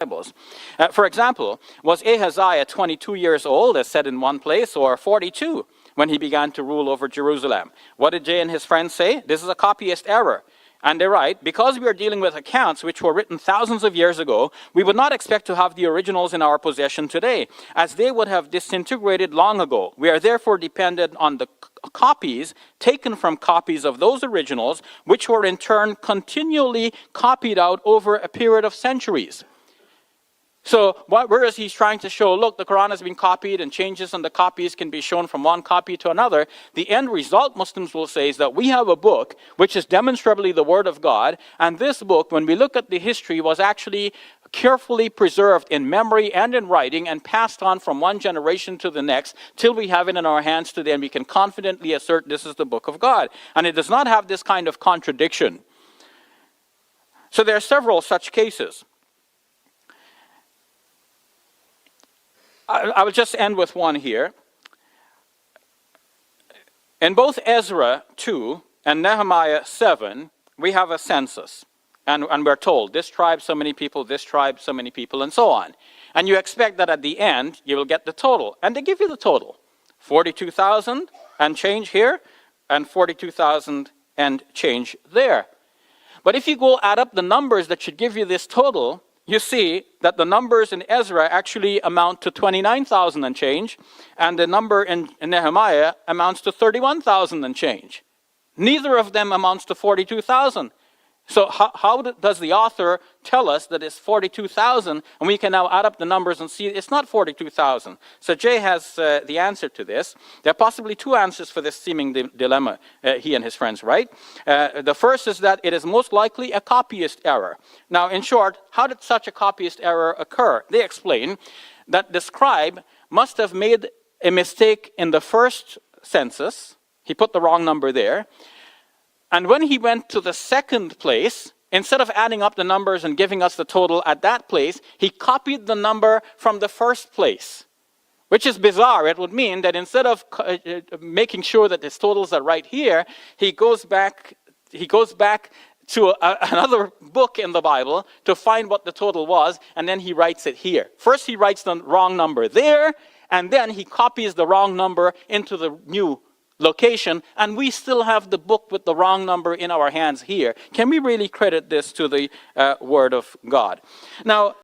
Bibles. For example, was Ahaziah 22 years old, as said in one place, or 42 when he began to rule over Jerusalem? What did Jay and his friends say? This is a copyist error. And they write, because we are dealing with accounts which were written thousands of years ago, we would not expect to have the originals in our possession today, as they would have disintegrated long ago. We are therefore dependent on the copies taken from copies of those originals, which were in turn continually copied out over a period of centuries. So whereas he's trying to show, look, the Quran has been copied and changes on the copies can be shown from one copy to another, the end result, Muslims will say, is that we have a book which is demonstrably the Word of God, and this book, when we look at the history, was actually carefully preserved in memory and in writing and passed on from one generation to the next till we have it in our hands today, and we can confidently assert this is the book of God. And it does not have this kind of contradiction. So there are several such cases. I will just end with one here. In both Ezra 2 and Nehemiah 7, we have a census. And we're told, this tribe, so many people, this tribe, so many people, and so on. And you expect that at the end, you will get the total. And they give you the total. 42,000 and change here, and 42,000 and change there. But if you go add up the numbers that should give you this total, you see that the numbers in Ezra actually amount to 29,000 and change, and the number in Nehemiah amounts to 31,000 and change. Neither of them amounts to 42,000. So how does the author tell us that it's 42,000, and we can now add up the numbers and see it's not 42,000? So Jay has the answer to this. There are possibly two answers for this seeming dilemma, he and his friends write. The first is that it is most likely a copyist error. Now, in short, how did such a copyist error occur? They explain that the scribe must have made a mistake in the first census. He put the wrong number there. And when he went to the second place, instead of adding up the numbers and giving us the total at that place, he copied the number from the first place, which is bizarre. It would mean that instead of making sure that his totals are right here, he goes back to another book in the Bible to find what the total was, and then he writes it here. First he writes the wrong number there, and then he copies the wrong number into the new location, and we still have the book with the wrong number in our hands here. Can we really credit this to the Word of God? Now,